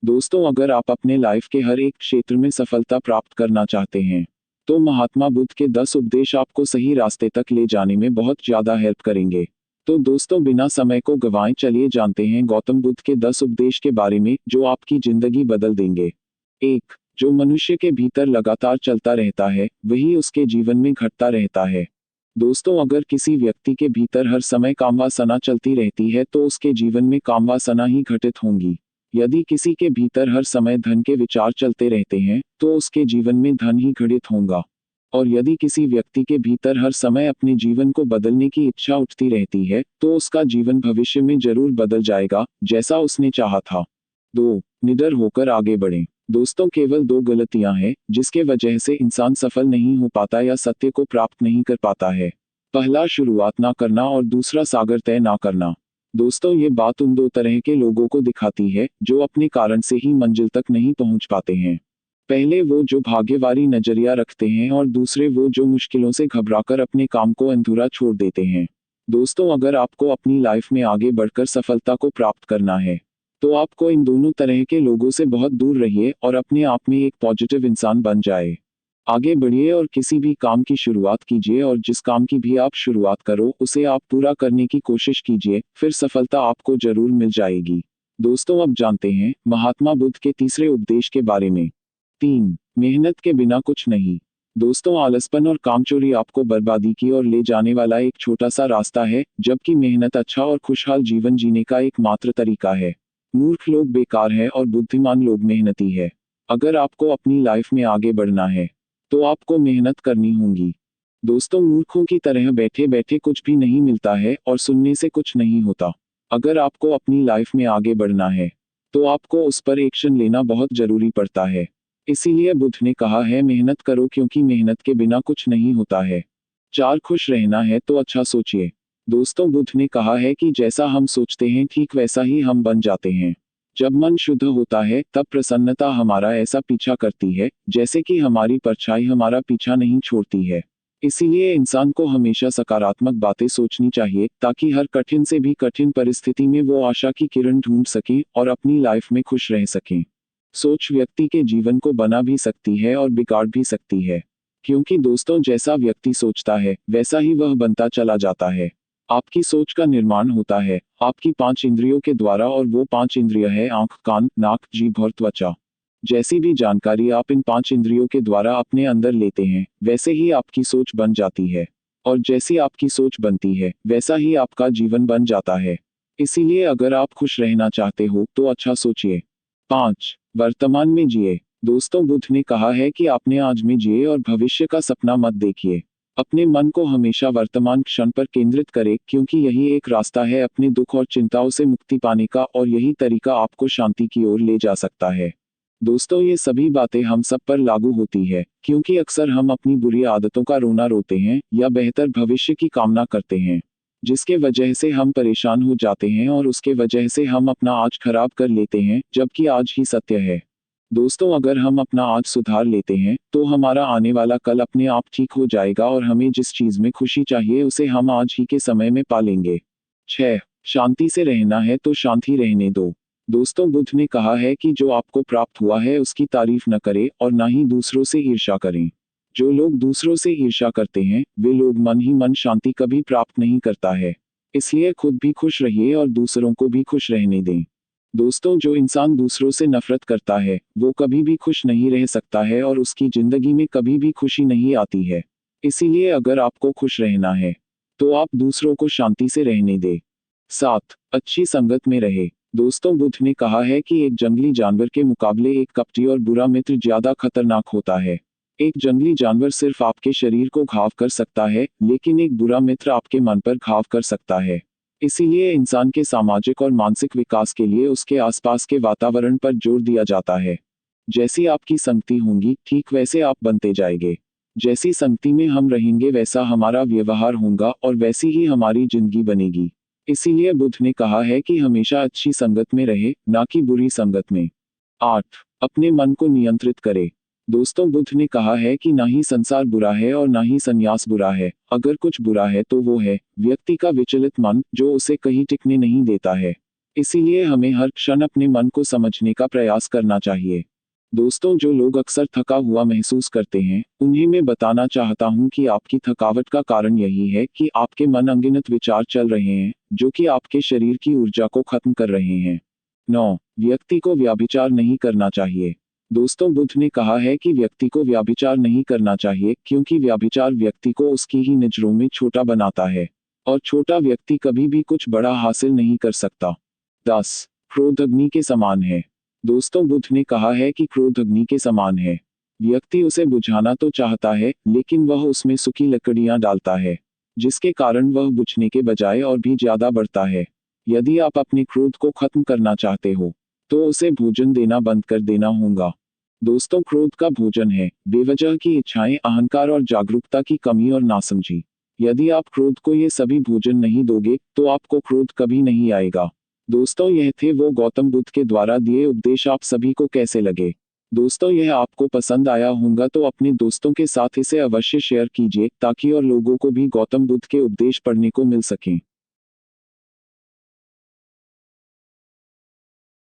दोस्तों, अगर आप अपने लाइफ के हर एक क्षेत्र में सफलता प्राप्त करना चाहते हैं, तो महात्मा बुद्ध के 10 उपदेश आपको सही रास्ते तक ले जाने में बहुत ज्यादा हेल्प करेंगे। तो दोस्तों, बिना समय को गंवाए चलिए जानते हैं गौतम बुद्ध के 10 उपदेश के बारे में जो आपकी जिंदगी बदल देंगे। 1. जो मनुष्य के भीतर लगातार चलता रहता है, वही उसके जीवन में घटता रहता है। दोस्तों, अगर किसी व्यक्ति के भीतर हर समय कामवासना चलती रहती है तो उसके जीवन में कामवासना ही घटित होंगी। यदि किसी के भीतर हर समय धन के विचार चलते रहते हैं, तो उसके जीवन में धन ही घटित होगा। और यदि किसी व्यक्ति के भीतर हर समय अपने जीवन को बदलने की इच्छा उठती रहती है, तो उसका जीवन भविष्य में जरूर बदल जाएगा, जैसा उसने चाहा था। 2. निडर होकर आगे बढ़ें। दोस्तों, केवल 2 गलतियां हैं जिसके वजह से इंसान सफल नहीं हो पाता या सत्य को प्राप्त नहीं कर पाता है। पहला, शुरुआत ना करना और दूसरा, सागर तय ना करना। दोस्तों, ये बात उन 2 तरह के लोगों को दिखाती है जो अपने कारण से ही मंजिल तक नहीं पहुंच पाते हैं। पहले वो जो भाग्यवारी नजरिया रखते हैं और दूसरे वो जो मुश्किलों से घबराकर अपने काम को अधूरा छोड़ देते हैं। दोस्तों, अगर आपको अपनी लाइफ में आगे बढ़कर सफलता को प्राप्त करना है, तो आपको इन दोनों तरह के लोगों से बहुत दूर रहिए और अपने आप में एक पॉजिटिव इंसान बन जाए। आगे बढ़िए और किसी भी काम की शुरुआत कीजिए और जिस काम की भी आप शुरुआत करो उसे आप पूरा करने की कोशिश कीजिए, फिर सफलता आपको जरूर मिल जाएगी। दोस्तों, अब जानते हैं महात्मा बुद्ध के तीसरे उपदेश के बारे में। 3. मेहनत के बिना कुछ नहीं। दोस्तों, आलसपन और कामचोरी आपको बर्बादी की ओर ले जाने वाला एक छोटा सा रास्ता है, जबकि मेहनत अच्छा और खुशहाल जीवन जीने का एकमात्र तरीका है। मूर्ख लोग बेकार है और बुद्धिमान लोग मेहनती है। अगर आपको अपनी लाइफ में आगे बढ़ना है, तो आपको मेहनत करनी होगी। दोस्तों, मूर्खों की तरह बैठे बैठे कुछ भी नहीं मिलता है और सुनने से कुछ नहीं होता। अगर आपको अपनी लाइफ में आगे बढ़ना है, तो आपको उस पर एक्शन लेना बहुत जरूरी पड़ता है। इसीलिए बुद्ध ने कहा है, मेहनत करो क्योंकि मेहनत के बिना कुछ नहीं होता है। 4. खुश रहना है तो अच्छा सोचिए। दोस्तों, बुद्ध ने कहा है कि जैसा हम सोचते हैं ठीक वैसा ही हम बन जाते हैं। जब मन शुद्ध होता है तब प्रसन्नता हमारा ऐसा पीछा करती है जैसे कि हमारी परछाई हमारा पीछा नहीं छोड़ती है। इसीलिए इंसान को हमेशा सकारात्मक बातें सोचनी चाहिए ताकि हर कठिन से भी कठिन परिस्थिति में वो आशा की किरण ढूंढ सके और अपनी लाइफ में खुश रह सके। सोच व्यक्ति के जीवन को बना भी सकती है और बिगाड़ भी सकती है, क्योंकि दोस्तों, जैसा व्यक्ति सोचता है वैसा ही वह बनता चला जाता है। आपकी सोच का निर्माण होता है आपकी 5 इंद्रियों के द्वारा और वो 5 इंद्रिय है आंख, कान, नाक, जीभ और त्वचा। जैसी भी जानकारी आप इन 5 इंद्रियों के द्वारा अपने अंदर लेते हैं, वैसे ही आपकी सोच बन जाती है। और जैसी आपकी सोच बनती है, वैसा ही आपका जीवन बन जाता है। इसीलिए अगर आप खुश रहना चाहते हो तो अच्छा सोचिए। 5. वर्तमान में जिए। दोस्तों, बुद्ध ने कहा है कि आपने आज में जिए और भविष्य का सपना मत देखिए। अपने मन को हमेशा वर्तमान क्षण पर केंद्रित करें, क्योंकि यही एक रास्ता है अपने दुख और चिंताओं से मुक्ति पाने का और यही तरीका आपको शांति की ओर ले जा सकता है। दोस्तों, ये सभी बातें हम सब पर लागू होती है, क्योंकि अक्सर हम अपनी बुरी आदतों का रोना रोते हैं या बेहतर भविष्य की कामना करते हैं, जिसके वजह से हम परेशान हो जाते हैं और उसके वजह से हम अपना आज खराब कर लेते हैं, जबकि आज ही सत्य है। दोस्तों, अगर हम अपना आज सुधार लेते हैं तो हमारा आने वाला कल अपने आप ठीक हो जाएगा और हमें जिस चीज में खुशी चाहिए उसे हम आज ही के समय में पा लेंगे। 6. शांति से रहना है तो शांति रहने दो। दोस्तों, बुद्ध ने कहा है कि जो आपको प्राप्त हुआ है उसकी तारीफ न करें और ना ही दूसरों से ईर्ष्या करें। जो लोग दूसरों से ईर्ष्या करते हैं वे लोग मन ही मन शांति कभी प्राप्त नहीं करता है। इसलिए खुद भी खुश रहिए और दूसरों को भी खुश रहने दें। दोस्तों, जो इंसान दूसरों से नफरत करता है वो कभी भी खुश नहीं रह सकता है और उसकी जिंदगी में कभी भी खुशी नहीं आती है। इसीलिए अगर आपको खुश रहना है, तो आप दूसरों को शांति से रहने दें। 7. अच्छी संगत में रहे। दोस्तों, बुद्ध ने कहा है कि एक जंगली जानवर के मुकाबले एक कपटी और बुरा मित्र ज्यादा खतरनाक होता है। एक जंगली जानवर सिर्फ आपके शरीर को घाव कर सकता है, लेकिन एक बुरा मित्र आपके मन पर घाव कर सकता है। इसीलिए इंसान के सामाजिक और मानसिक विकास के लिए उसके आसपास के वातावरण पर जोर दिया जाता है। जैसी आपकी संगति होंगी ठीक वैसे आप बनते जाएंगे। जैसी संगति में हम रहेंगे वैसा हमारा व्यवहार होगा और वैसी ही हमारी जिंदगी बनेगी। इसीलिए बुद्ध ने कहा है कि हमेशा अच्छी संगत में रहे, ना कि बुरी संगत में। 8. अपने मन को नियंत्रित करे। दोस्तों, बुद्ध ने कहा है कि ना ही संसार बुरा है और ना ही संन्यास बुरा है। अगर कुछ बुरा है तो वो है व्यक्ति का विचलित मन, जो उसे कहीं टिकने नहीं देता है। इसीलिए हमें हर क्षण अपने मन को समझने का प्रयास करना चाहिए। दोस्तों, जो लोग अक्सर थका हुआ महसूस करते हैं, उन्हें मैं बताना चाहता हूं कि आपकी थकावट का कारण यही है कि आपके मन अनगिनत विचार चल रहे हैं, जो कि आपके शरीर की ऊर्जा को खत्म कर रहे हैं। 9. व्यक्ति को व्यभिचार नहीं करना चाहिए। दोस्तों, बुद्ध ने कहा है कि व्यक्ति को व्यभिचार नहीं करना चाहिए, क्योंकि व्यभिचार व्यक्ति को उसकी ही नजरों में छोटा बनाता है, और छोटा व्यक्ति कभी भी कुछ बड़ा हासिल नहीं कर सकता। 10. क्रोध अग्नि के समान है। दोस्तों, बुद्ध ने कहा है कि क्रोध अग्नि के समान है। व्यक्ति उसे बुझाना तो चाहता है, लेकिन वह उसमें सूखी लकड़ियां डालता है, जिसके कारण वह बुझने के बजाय और भी ज्यादा बढ़ता है। यदि आप अपने क्रोध को खत्म करना चाहते हो, तो उसे भोजन देना बंद कर देना होगा। दोस्तों, क्रोध का भोजन है बेवजह की इच्छाएं, अहंकार और जागरूकता की कमी और नासमझी। यदि आप क्रोध को ये सभी भोजन नहीं दोगे, तो आपको क्रोध कभी नहीं आएगा। दोस्तों, यह थे वो गौतम बुद्ध के द्वारा दिए उपदेश। आप सभी को कैसे लगे? दोस्तों, यह आपको पसंद आया होगा तो अपने दोस्तों के साथ इसे अवश्य शेयर कीजिए, ताकि और लोगों को भी गौतम बुद्ध के उपदेश पढ़ने को मिल सकें।